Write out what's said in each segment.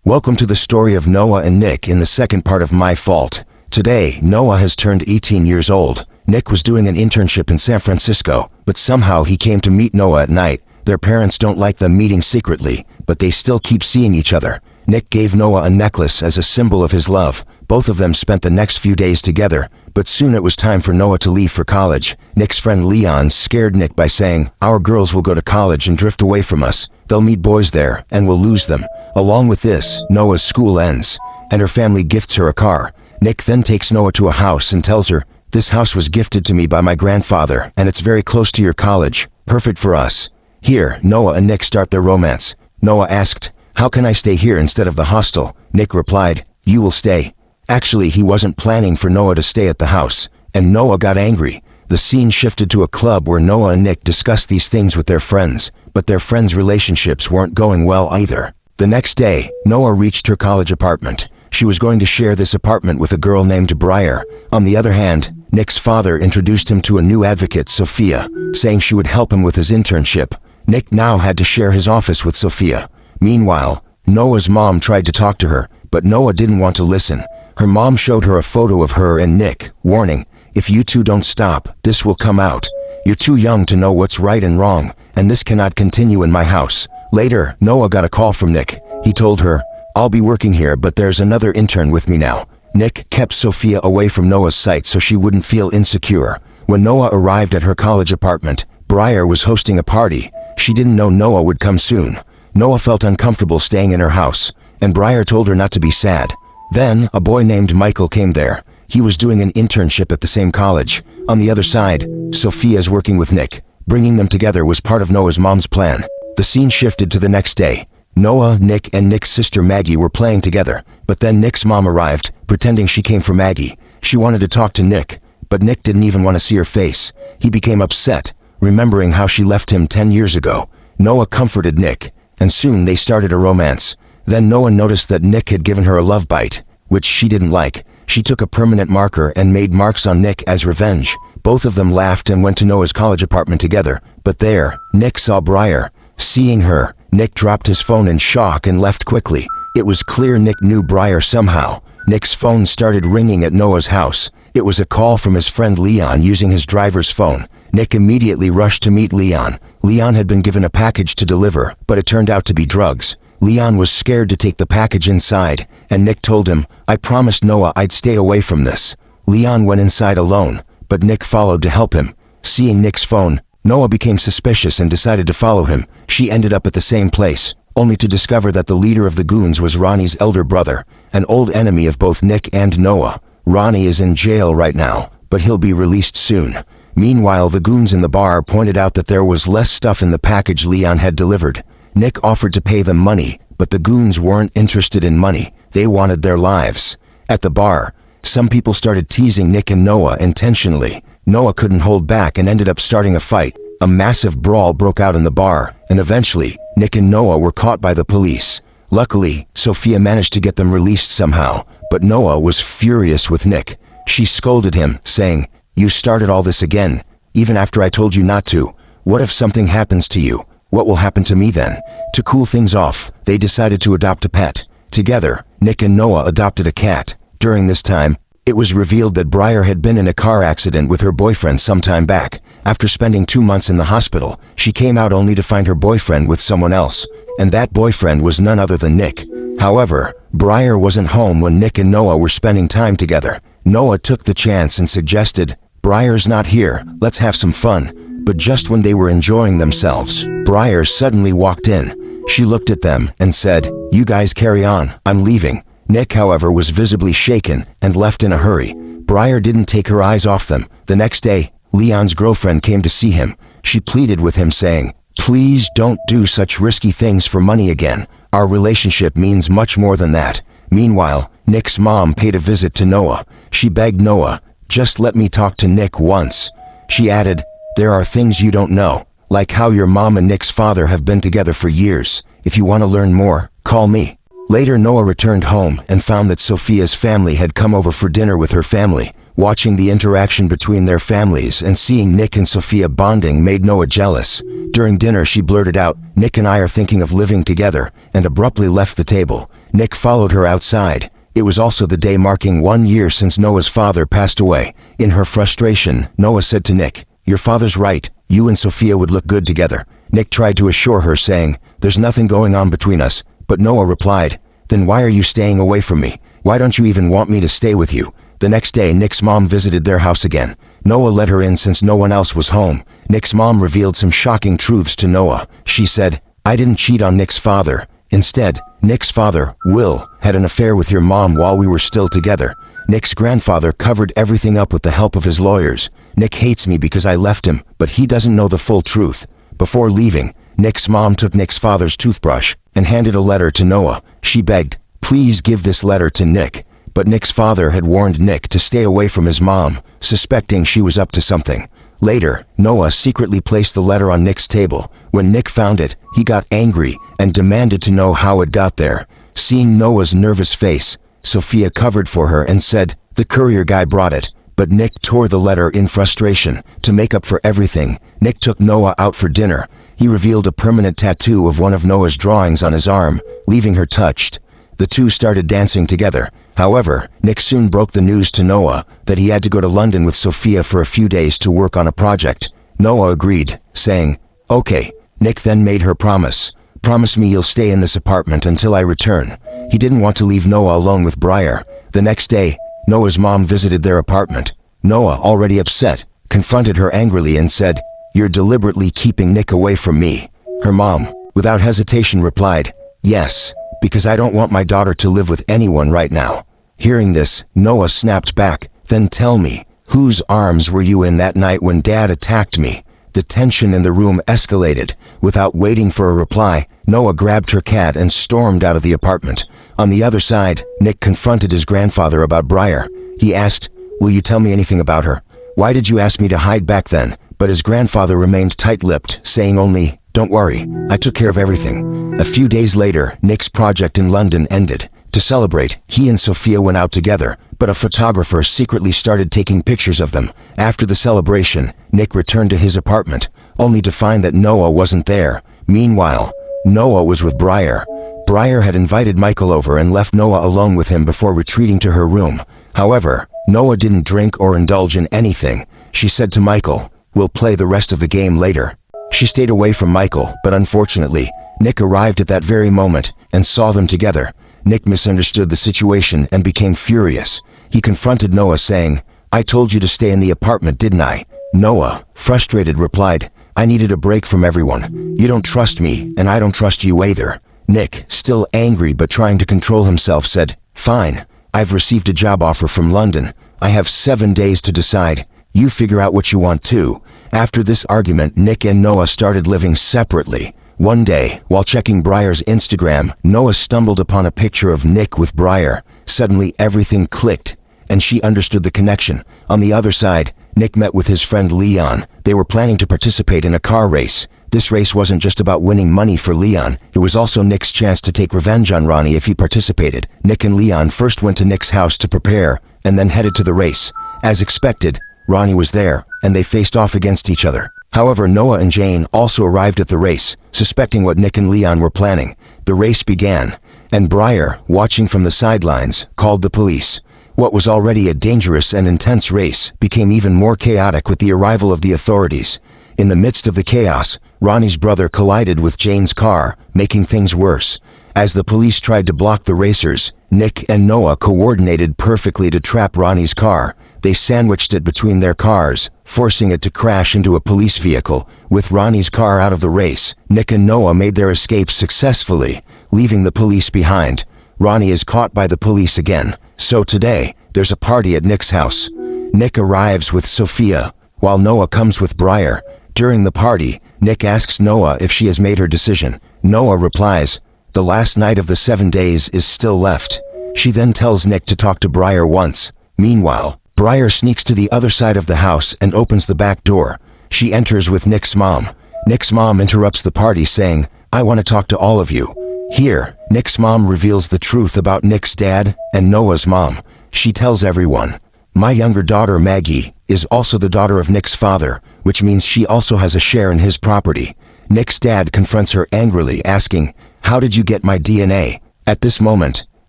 Welcome to the story of Noah and Nick in the second part of My Fault. Today, Noah has turned 18 years old. Nick was doing an internship in San Francisco, but somehow he came to meet Noah at night. Their parents don't like them meeting secretly, but they still keep seeing each other. Nick gave Noah a necklace as a symbol of his love. Both of them spent the next few days together, but soon it was time for Noah to leave for college. Nick's friend Leon scared Nick by saying, "Our girls will go to college and drift away from us. They'll meet boys there, and we'll lose them." Along with this, Noah's school ends, and her family gifts her a car. Nick then takes Noah to a house and tells her, "This house was gifted to me by my grandfather, and it's very close to your college. Perfect for us." Here, Noah and Nick start their romance. Noah asked, "How can I stay here instead of the hostel?" Nick replied, "You will stay." Actually, he wasn't planning for Noah to stay at the house, and Noah got angry. The scene shifted to a club where Noah and Nick discussed these things with their friends, but their friends' relationships weren't going well either. The next day, Noah reached her college apartment. She was going to share this apartment with a girl named Briar. On the other hand, Nick's father introduced him to a new advocate, Sophia, saying she would help him with his internship. Nick now had to share his office with Sophia. Meanwhile, Noah's mom tried to talk to her, but Noah didn't want to listen. Her mom showed her a photo of her and Nick, warning, "If you two don't stop, this will come out. You're too young to know what's right and wrong, and this cannot continue in my house." Later, Noah got a call from Nick. He told her, "I'll be working here, but there's another intern with me now." Nick kept Sophia away from Noah's sight so she wouldn't feel insecure. When Noah arrived at her college apartment, Briar was hosting a party. She didn't know Noah would come soon. Noah felt uncomfortable staying in her house, and Briar told her not to be sad. Then, a boy named Michael came there. He was doing an internship at the same college. On the other side, Sophia's working with Nick. Bringing them together was part of Noah's mom's plan. The scene shifted to the next day. Noah, Nick, and Nick's sister Maggie were playing together, but then Nick's mom arrived, pretending she came for Maggie. She wanted to talk to Nick, but Nick didn't even want to see her face. He became upset, remembering how she left him 10 years ago. Noah comforted Nick, and soon they started a romance. Then Noah noticed that Nick had given her a love bite, which she didn't like. She took a permanent marker and made marks on Nick as revenge. Both of them laughed and went to Noah's college apartment together, but there, Nick saw Briar. Seeing her, Nick dropped his phone in shock and left quickly. It was clear Nick knew Briar somehow. Nick's phone started ringing at Noah's house. It was a call from his friend Leon using his driver's phone. Nick immediately rushed to meet Leon. Leon had been given a package to deliver, but it turned out to be drugs. Leon was scared to take the package inside, and Nick told him, "I promised Noah I'd stay away from this." Leon went inside alone, but Nick followed to help him. Seeing Nick's phone, Noah became suspicious and decided to follow him. She ended up at the same place, only to discover that the leader of the goons was Ronnie's elder brother, an old enemy of both Nick and Noah. Ronnie is in jail right now, but he'll be released soon. Meanwhile, the goons in the bar pointed out that there was less stuff in the package Leon had delivered. Nick offered to pay them money, but the goons weren't interested in money. They wanted their lives. At the bar, some people started teasing Nick and Noah intentionally. Noah couldn't hold back and ended up starting a fight. A massive brawl broke out in the bar, and eventually, Nick and Noah were caught by the police. Luckily, Sophia managed to get them released somehow, but Noah was furious with Nick. She scolded him, saying, "You started all this again, even after I told you not to. What if something happens to you? What will happen to me then?" To cool things off, they decided to adopt a pet. Together, Nick and Noah adopted a cat. During this time, it was revealed that Briar had been in a car accident with her boyfriend some time back. After spending 2 months in the hospital, she came out only to find her boyfriend with someone else, and that boyfriend was none other than Nick. However, Briar wasn't home when Nick and Noah were spending time together. Noah took the chance and suggested, "Briar's not here, let's have some fun." But just when they were enjoying themselves, Briar suddenly walked in. She looked at them and said, "You guys carry on, I'm leaving." Nick, however, was visibly shaken and left in a hurry. Briar didn't take her eyes off them. The next day, Leon's girlfriend came to see him. She pleaded with him saying, "Please don't do such risky things for money again. Our relationship means much more than that." Meanwhile, Nick's mom paid a visit to Noah. She begged Noah, "Just let me talk to Nick once." She added, "There are things you don't know, like how your mom and Nick's father have been together for years. If you want to learn more, call me." Later, Noah returned home and found that Sophia's family had come over for dinner with her family. Watching the interaction between their families and seeing Nick and Sophia bonding made Noah jealous. During dinner, she blurted out, "Nick and I are thinking of living together," and abruptly left the table. Nick followed her outside. It was also the day marking 1 year since Noah's father passed away. In her frustration, Noah said to Nick, "Your father's right. You and Sophia would look good together." Nick tried to assure her, saying, "There's nothing going on between us." But Noah replied, "Then why are you staying away from me? Why don't you even want me to stay with you?" The next day, Nick's mom visited their house again. Noah let her in since no one else was home. Nick's mom revealed some shocking truths to Noah. She said, "I didn't cheat on Nick's father. Instead, Nick's father, Will, had an affair with your mom while we were still together. Nick's grandfather covered everything up with the help of his lawyers. Nick hates me because I left him, but he doesn't know the full truth." Before leaving, Nick's mom took Nick's father's toothbrush and handed a letter to Noah. She begged, "Please give this letter to Nick." But Nick's father had warned Nick to stay away from his mom, suspecting she was up to something. Later, Noah secretly placed the letter on Nick's table. When Nick found it, he got angry and demanded to know how it got there. Seeing Noah's nervous face, Sophia covered for her and said, "The courier guy brought it." But Nick tore the letter in frustration. To make up for everything, Nick took Noah out for dinner. He revealed a permanent tattoo of one of Noah's drawings on his arm, leaving her touched. The two started dancing together. However, Nick soon broke the news to Noah that he had to go to London with Sophia for a few days to work on a project. Noah agreed, saying, "Okay." Nick then made her promise. "Promise me you'll stay in this apartment until I return." He didn't want to leave Noah alone with Briar. The next day, Noah's mom visited their apartment. Noah, already upset, confronted her angrily and said, "You're deliberately keeping Nick away from me." Her mom, without hesitation, replied, "Yes, because I don't want my daughter to live with anyone right now." Hearing this, Noah snapped back, "Then tell me, whose arms were you in that night when Dad attacked me?" The tension in the room escalated. Without waiting for a reply, Noah grabbed her cat and stormed out of the apartment. On the other side, Nick confronted his grandfather about Briar. He asked, "Will you tell me anything about her? Why did you ask me to hide back then?" But his grandfather remained tight-lipped, saying only, "Don't worry, I took care of everything." A few days later, Nick's project in London ended. To celebrate, he and Sophia went out together, but a photographer secretly started taking pictures of them. After the celebration, Nick returned to his apartment, only to find that Noah wasn't there. Meanwhile, Noah was with Briar. Briar had invited Michael over and left Noah alone with him before retreating to her room. However, Noah didn't drink or indulge in anything. She said to Michael, "We'll play the rest of the game later." She stayed away from Michael, but unfortunately, Nick arrived at that very moment and saw them together. Nick misunderstood the situation and became furious. He confronted Noah, saying, "I told you to stay in the apartment, didn't I?" Noah, frustrated, replied, "I needed a break from everyone. You don't trust me, and I don't trust you either." Nick, still angry but trying to control himself, said, "Fine. I've received a job offer from London. I have 7 days to decide. You figure out what you want too." After this argument, Nick and Noah started living separately. One day, while checking Briar's Instagram, Noah stumbled upon a picture of Nick with Briar. Suddenly, everything clicked, and she understood the connection. On the other side, Nick met with his friend Leon. They were planning to participate in a car race. This race wasn't just about winning money for Leon. It was also Nick's chance to take revenge on Ronnie if he participated. Nick and Leon first went to Nick's house to prepare, and then headed to the race. As expected, Ronnie was there, and they faced off against each other. However, Noah and Jane also arrived at the race, suspecting what Nick and Leon were planning. The race began, and Briar, watching from the sidelines, called the police. What was already a dangerous and intense race became even more chaotic with the arrival of the authorities. In the midst of the chaos, Ronnie's brother collided with Jane's car, making things worse. As the police tried to block the racers, Nick and Noah coordinated perfectly to trap Ronnie's car. They sandwiched it between their cars, forcing it to crash into a police vehicle. With Ronnie's car out of the race, Nick and Noah made their escape successfully, leaving the police behind. Ronnie is caught by the police again. So today, there's a party at Nick's house. Nick arrives with Sophia, while Noah comes with Briar. During the party, Nick asks Noah if she has made her decision. Noah replies, "The last night of the 7 days is still left." She then tells Nick to talk to Briar once. Meanwhile, Briar sneaks to the other side of the house and opens the back door. She enters with Nick's mom. Nick's mom interrupts the party, saying, "I want to talk to all of you." Here, Nick's mom reveals the truth about Nick's dad and Noah's mom. She tells everyone, "My younger daughter, Maggie, is also the daughter of Nick's father, which means she also has a share in his property." Nick's dad confronts her angrily, asking, "How did you get my DNA?" At this moment,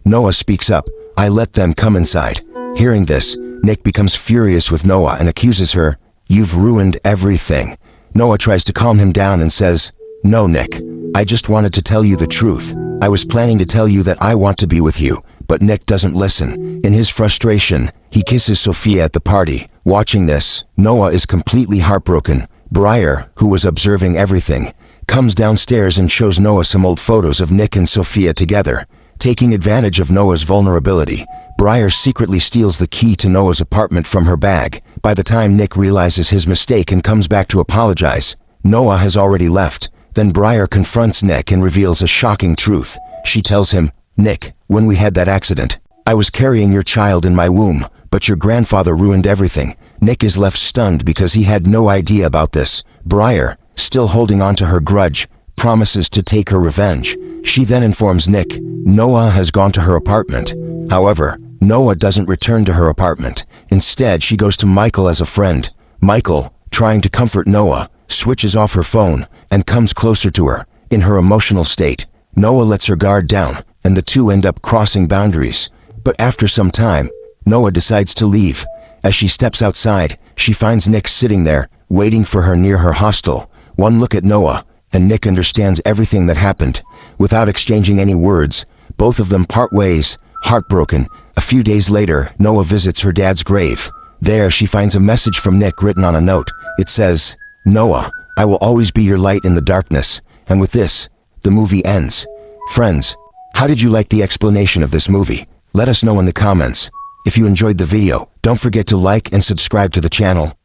Noah speaks up. I let them come inside. Hearing this, Nick becomes furious with Noah and accuses her. You've ruined everything. Noah tries to calm him down and says, No, Nick. I just wanted to tell you the truth. I was planning to tell you that I want to be with you, but Nick doesn't listen. In his frustration, he kisses Sophia at the party. Watching this, Noah is completely heartbroken. Briar, who was observing everything, comes downstairs and shows Noah some old photos of Nick and Sophia together. Taking advantage of Noah's vulnerability, Briar secretly steals the key to Noah's apartment from her bag. By the time Nick realizes his mistake and comes back to apologize, Noah has already left. Then Briar confronts Nick and reveals a shocking truth. She tells him, Nick, when we had that accident, I was carrying your child in my womb, but your grandfather ruined everything. Nick is left stunned because he had no idea about this. Briar, still holding on to her grudge, promises to take her revenge. She then informs Nick Noah has gone to her apartment. However, Noah doesn't return to her apartment. Instead, she goes to Michael as a friend. Michael, trying to comfort Noah, switches off her phone and comes closer to her. In her emotional state, Noah lets her guard down, and the two end up crossing boundaries. But after some time, Noah decides to leave. As she steps outside, she finds Nick sitting there, waiting for her near her hostel. One look at Noah, and Nick understands everything that happened. Without exchanging any words, both of them part ways, heartbroken. A few days later, Noah visits her dad's grave. There, she finds a message from Nick written on a note. It says, Noah, I will always be your light in the darkness. And with this, the movie ends. Friends, how did you like the explanation of this movie? Let us know in the comments. If you enjoyed the video, don't forget to like and subscribe to the channel.